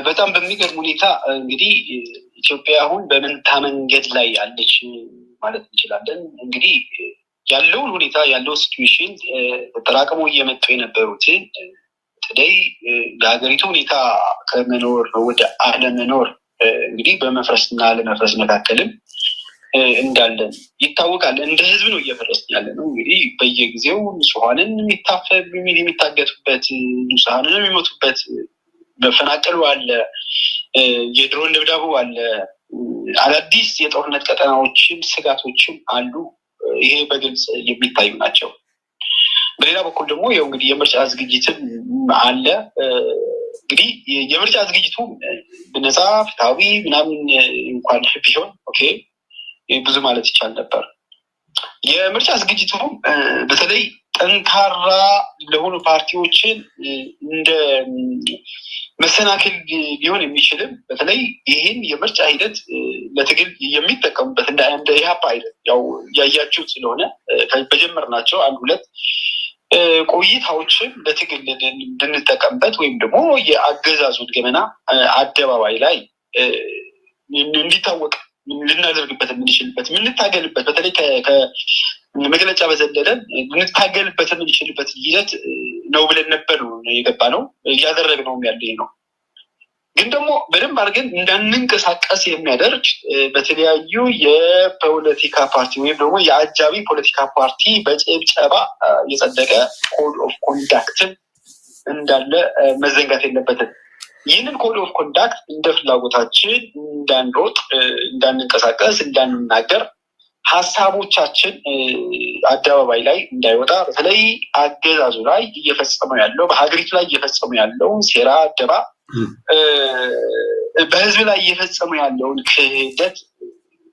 በጣም በሚገርም ሁኔታ እንግዲህ ኢትዮጵያ አሁን በመንታ መንገድ ላይ ያለች ማለት እንችላለን። እንግዲህ ያለውን ሁኔታ ያለው ሲቹዌሽን ተጠራቅሞ እየመጡ የነበሩትን በተለይ የሀገሪቱ ሁኔታ ከመኖር ወደ አለመኖር እንግዲህ በመፍረስና አለመፍረስ መካከልም እንዳለን ይታወቃል። እንደ ህዝብ ነው እየፈረስን ያለ ነው። እንግዲህ በየጊዜው ንጹሐንን የሚታገቱበት፣ ንጹሐንን የሚሞቱበት፣ መፈናቀሉ አለ፣ የድሮን ድብደባ አለ፣ አዳዲስ የጦርነት ቀጠናዎችም ስጋቶችም አሉ። ይሄ በግልጽ የሚታዩ ናቸው። በሌላ በኩል ደግሞ ያው እንግዲህ የምርጫ ዝግጅትም አለ። እንግዲህ የምርጫ ዝግጅቱ በነፃ ፍትሃዊ ምናምን እንኳን ቢሆን ኦኬ ብዙ ማለት ይቻል ነበር። የምርጫ ዝግጅቱ በተለይ ጠንካራ ለሆኑ ፓርቲዎችን እንደ መሰናክል ሊሆን የሚችልም በተለይ ይህን የምርጫ ሂደት ለትግል የሚጠቀሙበት እንደ ኢህአፓ አይደል ያው ያያችሁት ስለሆነ በጀመርናቸው አንድ ሁለት ቆይታዎችን ለትግል እንድንጠቀምበት ወይም ደግሞ የአገዛዙን ገመና አደባባይ ላይ እንዲታወቅ ልናደርግበት የምንችልበት የምንታገልበት በተለይ ከመግለጫ በዘለለ ልንታገልበት የምንችልበት ሂደት ነው ብለን ነበር የገባ ነው እያደረግነውም ያለ ነው። ግን ደግሞ በደንብ አድርገን እንዳንንቀሳቀስ የሚያደርግ በተለያዩ የፖለቲካ ፓርቲ ወይም ደግሞ የአጃቢ ፖለቲካ ፓርቲ በጭብጨባ የጸደቀ ኮድ ኦፍ ኮንዳክትን እንዳለ መዘንጋት የለበትም። ይህንን ኮድ ኦፍ ኮንዳክት እንደ ፍላጎታችን እንዳንሮጥ፣ እንዳንንቀሳቀስ፣ እንዳንናገር ሀሳቦቻችን አደባባይ ላይ እንዳይወጣ በተለይ አገዛዙ ላይ እየፈጸመው ያለው በሀገሪቱ ላይ እየፈጸሙ ያለውን ሴራ ደባ በህዝብ ላይ እየፈጸሙ ያለውን ክህደት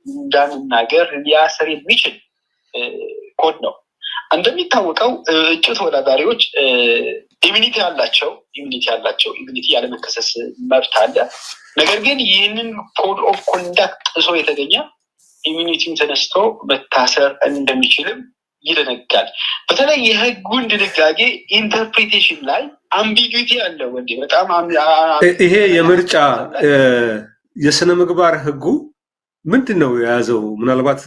እንዳንናገር ሊያስር የሚችል ኮድ ነው። እንደሚታወቀው እጩ ተወዳዳሪዎች ኢሚኒቲ ያለመከሰስ መብት አለ። ነገር ግን ይህንን ኮድ ኦፍ ኮንዳክት ጥሶ የተገኘ ኢሚኒቲም ተነስቶ መታሰር እንደሚችልም ይደነጋል። በተለይ የህጉን ድንጋጌ ኢንተርፕሪቴሽን ላይ አምቢጉቲ አለ። ወንዴ በጣም ይሄ የምርጫ የስነ ምግባር ህጉ ምንድን ነው የያዘው? ምናልባት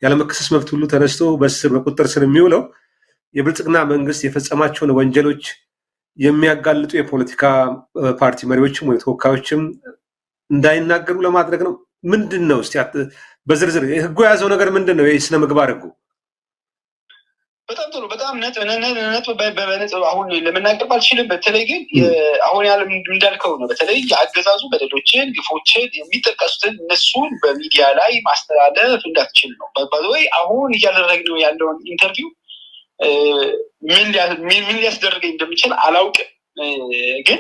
ያለመከሰስ መብት ሁሉ ተነስቶ በቁጥጥር ስር የሚውለው የብልጽግና መንግስት የፈጸማቸውን ወንጀሎች የሚያጋልጡ የፖለቲካ ፓርቲ መሪዎችም ወይ ተወካዮችም እንዳይናገሩ ለማድረግ ነው። ምንድን ነው እስቲ በዝርዝር ህጉ የያዘው ነገር ምንድን ነው? የስነ ምግባር ህጉ በጣም ጥሩ በጣም ነጥብ አሁን ለመናገር ባልችልም በተለይ ግን አሁን ያለ እንዳልከው ነው። በተለይ የአገዛዙ በደሎችን ግፎችን የሚጠቀሱትን እነሱን በሚዲያ ላይ ማስተላለፍ እንዳትችል ነው። ወይ አሁን እያደረግነው ያለውን ኢንተርቪው ምን ሊያስደርገኝ እንደሚችል አላውቅም። ግን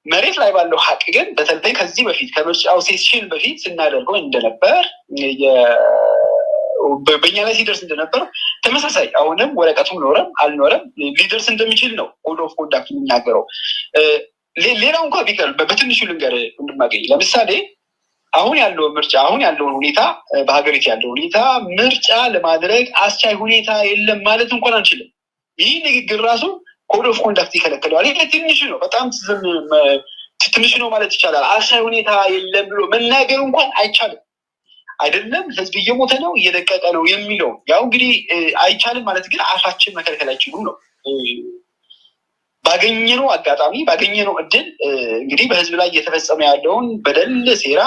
መሬት ላይ ባለው ሀቅ ግን በተለይ ከዚህ በፊት ከምርጫው ሴሽን በፊት ስናደርገው እንደነበር በእኛ ላይ ሲደርስ እንደነበር ተመሳሳይ አሁንም ወረቀቱም ኖረም አልኖረም ሊደርስ እንደሚችል ነው ኮድ ኦፍ ኮንዳክት የሚናገረው። ሌላው እንኳ ቢቀር በትንሹ ልንገር እንድማገኝ ለምሳሌ አሁን ያለውን ሁኔታ በሀገሪቱ ያለው ሁኔታ ምርጫ ለማድረግ አስቻይ ሁኔታ የለም ማለት እንኳን አንችልም። ይህ ንግግር ራሱ ኮድ ኦፍ ኮንዳክት ይከለክለዋል። ይሄ ትንሽ ነው፣ በጣም ትንሽ ነው ማለት ይቻላል። አስቻይ ሁኔታ የለም ብሎ መናገር እንኳን አይቻልም። አይደለም ህዝብ እየሞተ ነው እየደቀቀ ነው የሚለው ያው እንግዲህ አይቻልም ማለት ግን አፋችን መከልከል አይችሉም ነው። ባገኘነው አጋጣሚ ባገኘነው እድል እንግዲህ በህዝብ ላይ እየተፈጸመ ያለውን በደል ሴራ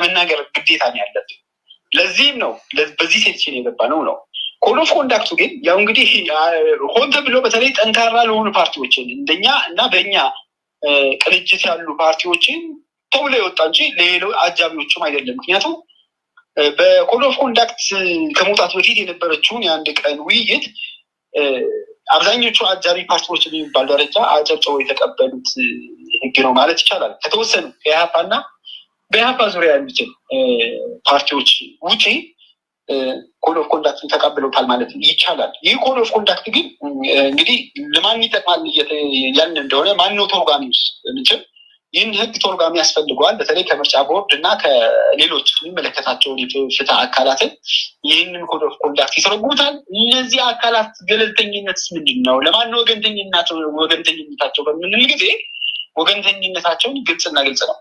መናገር ግዴታ ነው ያለብን። ለዚህም ነው በዚህ ሴክሽን የገባ ነው። ኮድ ኦፍ ኮንዳክቱ ግን ያው እንግዲህ ሆን ተብሎ በተለይ ጠንካራ ለሆኑ ፓርቲዎችን እንደኛ እና በእኛ ቅንጅት ያሉ ፓርቲዎችን ተብሎ የወጣ እንጂ ለሌሎች አጃቢዎችም አይደለም። ምክንያቱም በኮድ ኦፍ ኮንዳክት ከመውጣት በፊት የነበረችውን የአንድ ቀን ውይይት አብዛኞቹ አጃቢ ፓርቲዎች በሚባል ደረጃ አጨብጭበው የተቀበሉት ህግ ነው ማለት ይቻላል። ከተወሰኑ ከኢህአፓ እና በኢህአፓ ዙሪያ ያሉትን ፓርቲዎች ውጪ ኮድ ኦፍ ኮንዳክትን ተቀብለውታል ማለት ይቻላል። ይህ ኮድ ኦፍ ኮንዳክት ግን እንግዲህ ለማን ይጠቅማል ያልን እንደሆነ ማነው ተርጓሚውስ እንችል ይህን ህግ ተርጓሚ ያስፈልገዋል። በተለይ ከምርጫ ቦርድ እና ከሌሎች የሚመለከታቸውን የፍትህ አካላትን ይህንን ኮድ ኦፍ ኮንዳክት ይተረጉሙታል። እነዚህ አካላት ገለልተኝነትስ ምንድን ነው? ለማን ወገንተኝነታቸው በምንል ጊዜ ወገንተኝነታቸውን ግልጽና ግልጽ ነው።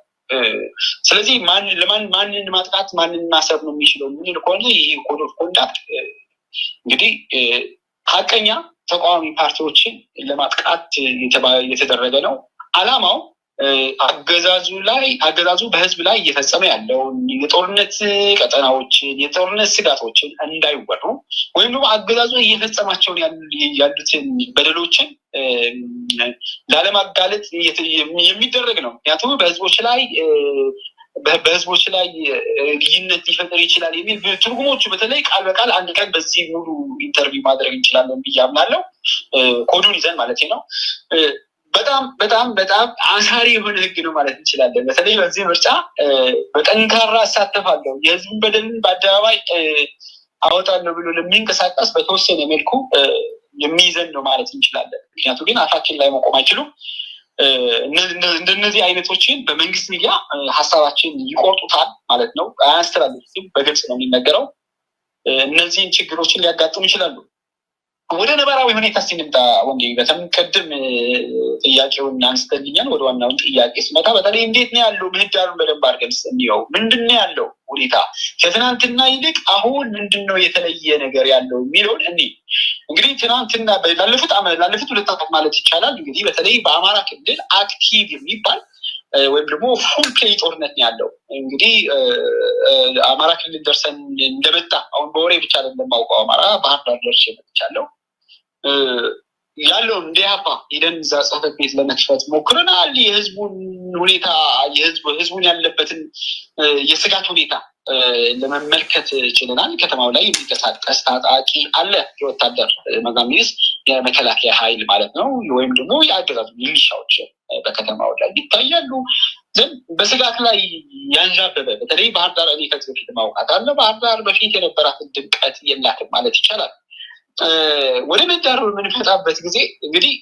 ስለዚህ ማንን ማጥቃት ማንን ማሰብ ነው የሚችለው ምን ከሆነ ይሄ ኮድ ኦፍ ኮንዳክት እንግዲህ ሀቀኛ ተቃዋሚ ፓርቲዎችን ለማጥቃት የተደረገ ነው። አላማው አገዛዙ በህዝብ ላይ እየፈጸመ ያለውን የጦርነት ቀጠናዎችን የጦርነት ስጋቶችን እንዳይወሩ ወይም ደግሞ አገዛዙ እየፈጸማቸውን ያሉትን በደሎችን ላለማጋለጥ የሚደረግ ነው። ምክንያቱም በህዝቦች ላይ ልዩነት ሊፈጠር ይችላል የሚል ትርጉሞቹ በተለይ ቃል በቃል አንድ ቀን በዚህ ሙሉ ኢንተርቪው ማድረግ እንችላለን ብዬ አምናለሁ። ኮዱን ይዘን ማለት ነው። በጣም አሳሪ የሆነ ህግ ነው ማለት እንችላለን። በተለይ በዚህ ምርጫ በጠንካራ እሳተፋለሁ የህዝብን በደልን በአደባባይ አወጣለሁ ብሎ ለሚንቀሳቀስ በተወሰነ መልኩ የሚይዘን ነው ማለት እንችላለን። ምክንያቱም ግን አፋችን ላይ መቆም አይችሉም። እንደነዚህ አይነቶችን በመንግስት ሚዲያ ሀሳባችን ይቆርጡታል ማለት ነው። አያስተላልፉትም። በግልጽ ነው የሚነገረው። እነዚህን ችግሮችን ሊያጋጥሙ ይችላሉ። ወደ ነባራዊ ሁኔታ ሲንምጣ ወንጌ በተምቀድም ጥያቄውን አንስተልኛል። ወደ ዋናውን ጥያቄ ስመጣ በተለይ እንዴት ነው ያለው ምህዳሩን በደንብ አድርገን እንየው። ምንድነው ያለው ሁኔታ ከትናንትና ይልቅ አሁን ምንድነው የተለየ ነገር ያለው የሚለውን እንግዲህ ትናንትና ላለፉት 2 ዓመታት ማለት ይቻላል እንግዲህ በተለይ በአማራ ክልል አክቲቭ የሚባል ወይም ደግሞ ፉል ፕሌይ ጦርነት ነው ያለው። እንግዲህ አማራ ክልል ደርሰን እንደመጣ አሁን በወሬ ብቻ አይደለም ማውቀው አማራ ባህር ዳር ደርሼ መጥቻለሁ። ያለውን እንዲያፋ ሄደን እዛ ጽሕፈት ቤት ለመክፈት ሞክረናል። የህዝቡን ሁኔታ ህዝቡን ያለበትን የስጋት ሁኔታ ለመመልከት ችለናል። ከተማው ላይ የሚንቀሳቀስ ታጣቂ አለ። የወታደር መጋሚስ የመከላከያ ኃይል ማለት ነው ወይም ደግሞ የአገዛዙ ሚሊሻዎች በከተማው ላይ ይታያሉ። በስጋት ላይ ያንዣበበ በተለይ ባህር ዳር እኔ ከዚህ በፊት ማውቃት አለ። ባህር ዳር በፊት የነበራትን ድምቀት የላትም ማለት ይቻላል። ወደ ምህዳሩ የምንፈጣበት ጊዜ እንግዲህ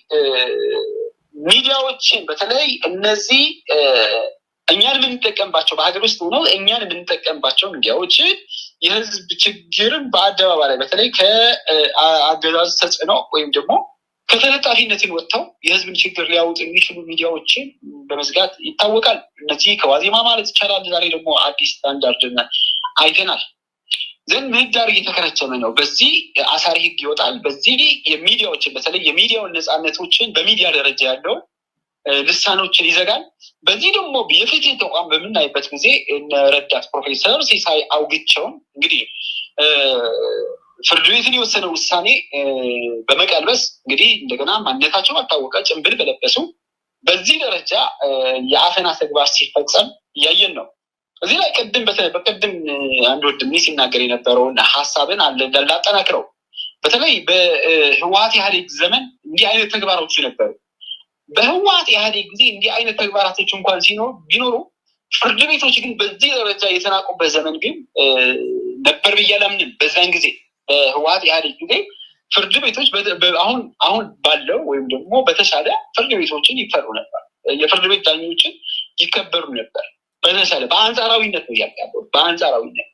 ሚዲያዎችን በተለይ እነዚህ እኛን የምንጠቀምባቸው በሀገር ውስጥ ሆነው እኛን የምንጠቀምባቸው ሚዲያዎችን የህዝብ ችግርን በአደባባይ ላይ በተለይ ከአገዛዙ ተጽዕኖ ወይም ደግሞ ከተለጣፊነትን ወጥተው የህዝብን ችግር ሊያወጡ የሚችሉ ሚዲያዎችን በመዝጋት ይታወቃል። እነዚህ ከዋዜማ ማለት ይቻላል። ዛሬ ደግሞ አዲስ ስታንዳርድ አይተናል። ምህዳር እየተከረቸመ ነው። በዚህ አሳሪ ህግ ይወጣል። በዚህ የሚዲያዎችን በተለይ የሚዲያውን ነፃነቶችን በሚዲያ ደረጃ ያለው ልሳኖችን ይዘጋል። በዚህ ደግሞ የፍትህ ተቋም በምናይበት ጊዜ ረዳት ፕሮፌሰር ሲሳይ አውግቸውን እንግዲህ ፍርድ ቤትን የወሰነ ውሳኔ በመቀልበስ እንግዲህ እንደገና ማንነታቸው አልታወቀ ጭንብል በለበሱ በዚህ ደረጃ የአፈና ተግባር ሲፈጸም እያየን ነው። እዚህ ላይ በቀድም አንድ ወንድሜ ሲናገር የነበረውን ሀሳብን ላጠናክረው። በተለይ በህወሓት ኢህአዴግ ዘመን እንዲህ አይነት ተግባሮች ነበሩ። በህወሓት ኢህአዴግ ጊዜ እንዲህ አይነት ተግባራቶች እንኳን ቢኖሩ ፍርድ ቤቶች ግን በዚህ ደረጃ የተናቁበት ዘመን ግን ነበር ብዬ አላምንም። በዛን ጊዜ በህወሓት ኢህአዴግ ጊዜ ፍርድ ቤቶች አሁን ባለው ወይም ደግሞ በተሻለ ፍርድ ቤቶችን ይፈሩ ነበር። የፍርድ ቤት ዳኞችን ይከበሩ ነበር። በተሻለ በአንጻራዊነት ነው ያለው። በአንጻራዊነት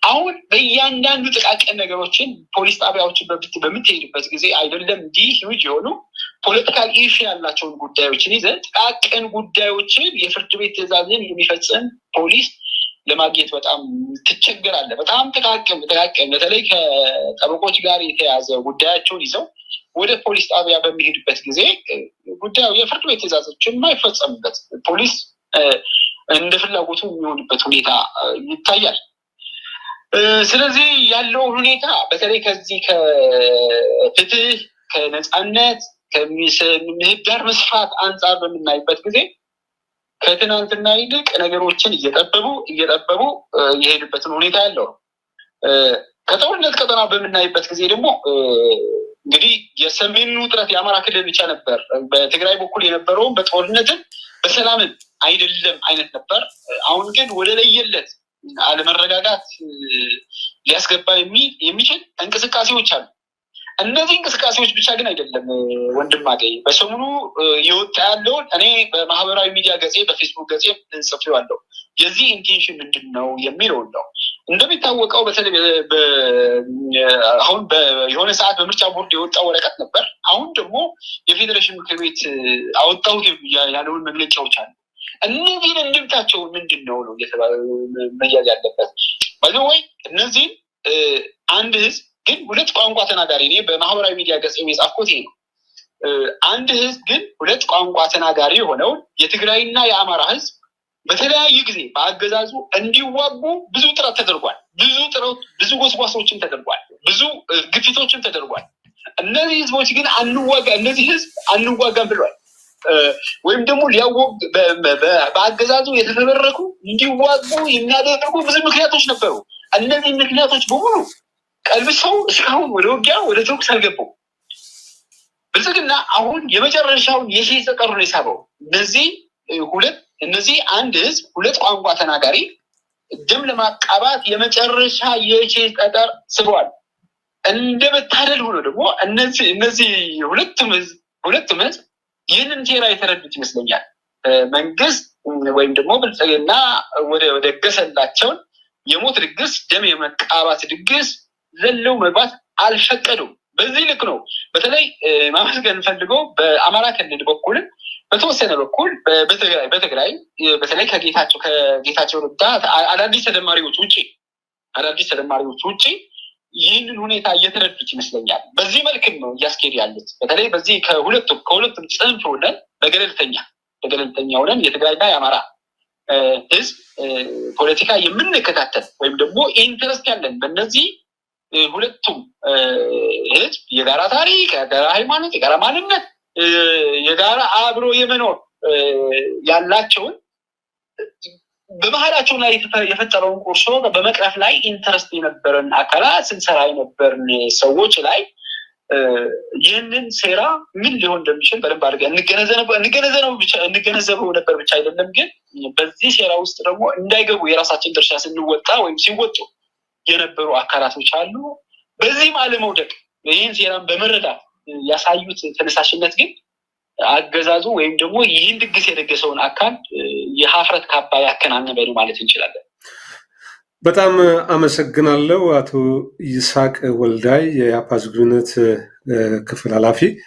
አሁን በእያንዳንዱ ጥቃቅን ነገሮችን ፖሊስ ጣቢያዎችን በምትሄድበት ጊዜ አይደለም እንዲህ ሂውጅ የሆኑ ፖለቲካል ኢሹ ያላቸውን ጉዳዮችን ይዘህ ጥቃቅን ጉዳዮችን የፍርድ ቤት ትዕዛዝን የሚፈጽም ፖሊስ ለማግኘት በጣም ትቸገራለህ። በጣም ጥቃቅን በተለይ ከጠበቆች ጋር የተያዘ ጉዳያቸውን ይዘው ወደ ፖሊስ ጣቢያ በሚሄድበት ጊዜ ጉዳዩ የፍርድ ቤት ትዕዛዞችን የማይፈጸምበት ፖሊስ እንደ ፍላጎቱ የሚሆንበት ሁኔታ ይታያል። ስለዚህ ያለው ሁኔታ በተለይ ከዚህ ከፍትህ ከነፃነት ከምህዳር መስፋት አንጻር በምናይበት ጊዜ ከትናንትና ይልቅ ነገሮችን እየጠበቡ የሄዱበትን ሁኔታ ያለው ከጦርነት ቀጠና በምናይበት ጊዜ ደግሞ እንግዲህ የሰሜኑ ውጥረት የአማራ ክልል ብቻ ነበር። በትግራይ በኩል የነበረውን በጦርነትን በሰላምን አይደለም አይነት ነበር። አሁን ግን ወደ ለየለት አለመረጋጋት ሊያስገባ የሚችል እንቅስቃሴዎች አሉ። እነዚህ እንቅስቃሴዎች ብቻ ግን አይደለም ወንድም አገኝ በሰሙኑ የወጣ ያለውን እኔ በማህበራዊ ሚዲያ ገጼ በፌስቡክ ገጼ ጽፌዋለሁ። የዚህ ኢንቴንሽን ምንድን ነው የሚለውን ነው። እንደሚታወቀው በተለይ አሁን የሆነ ሰዓት በምርጫ ቦርድ የወጣው ወረቀት ነበር። አሁን ደግሞ የፌዴሬሽን ምክር ቤት አወጣው ያለውን መግለጫዎች አሉ። እነዚህን እንድምታቸው ምንድን ነው መያዝ ያለበት ወይ እነዚህን አንድ ህዝብ ግን ሁለት ቋንቋ ተናጋሪ እኔ በማህበራዊ ሚዲያ ገጽ የጻፍኩት ይሄ ነው። አንድ ህዝብ ግን ሁለት ቋንቋ ተናጋሪ የሆነው የትግራይና የአማራ ህዝብ በተለያየ ጊዜ በአገዛዙ እንዲዋጉ ብዙ ጥረት ተደርጓል። ብዙ ጎስጓሶችም ተደርጓል። ብዙ ግፊቶችም ተደርጓል። እነዚህ ህዝቦች ግን እነዚህ ህዝብ አንዋጋም ብሏል። ወይም ደግሞ በአገዛዙ የተፈበረኩ እንዲዋጉ የሚያደርጉ ብዙ ምክንያቶች ነበሩ። እነዚህ ምክንያቶች በሙሉ ቀልብሰው እስካሁን ወደ ውጊያ ወደ ተኩስ አልገቡም። ብልጽግና አሁን የመጨረሻውን የሺህ ጠጠር ነው የሳበው። እነዚህ አንድ ህዝብ ሁለት ቋንቋ ተናጋሪ ደም ለማቃባት የመጨረሻ የሺህ ጠጠር ስበዋል። እንደመታደል ሆኖ ደግሞ እነዚህ ሁለቱም ህዝብ ይህንን ሴራ የተረዱት ይመስለኛል። መንግስት ወይም ደግሞ ብልጽግና ወደ ገሰላቸውን የሞት ድግስ ደም የመቃባት ድግስ ዘለው መግባት አልፈቀዱም። በዚህ ልክ ነው በተለይ ማመስገን ፈልገው በአማራ ክልል በኩል በተወሰነ በኩል በትግራይ በተለይ ከጌታቸው ረዳ አዳዲስ ተደማሪዎች ውጪ ይህንን ሁኔታ እየተረዱት ይመስለኛል። በዚህ መልክም ነው እያስኬድ ያሉት። በተለይ በዚህ ከሁለቱም ጽንፍ ሆነን በገለልተኛ ሆነን የትግራይና የአማራ ህዝብ ፖለቲካ የምንከታተል ወይም ደግሞ ኢንተረስት ያለን በእነዚህ ሁለቱም ህዝብ የጋራ ታሪክ፣ የጋራ ሃይማኖት፣ የጋራ ማንነት፣ የጋራ አብሮ የመኖር ያላቸውን በመሀላቸው ላይ የፈጠረውን ቁርሾ በመቅረፍ ላይ ኢንተረስት የነበረን አካላት ስንሰራ የነበርን ሰዎች ላይ ይህንን ሴራ ምን ሊሆን እንደሚችል በደንብ አድርገን እንገነዘበው ነበር ብቻ አይደለም፣ ግን በዚህ ሴራ ውስጥ ደግሞ እንዳይገቡ የራሳችን ድርሻ ስንወጣ ወይም ሲወጡ የነበሩ አካላቶች አሉ። በዚህም አለመውደቅ ይህን ሴራን በመረዳት ያሳዩት ተነሳሽነት ግን አገዛዙ ወይም ደግሞ ይህን ድግስ የደገሰውን አካል የሀፍረት ካባ ያከናነበ ነው ማለት እንችላለን። በጣም አመሰግናለሁ አቶ ይስሐቅ ወልዳይ የኢሃፓ ግንኙነት ክፍል ኃላፊ።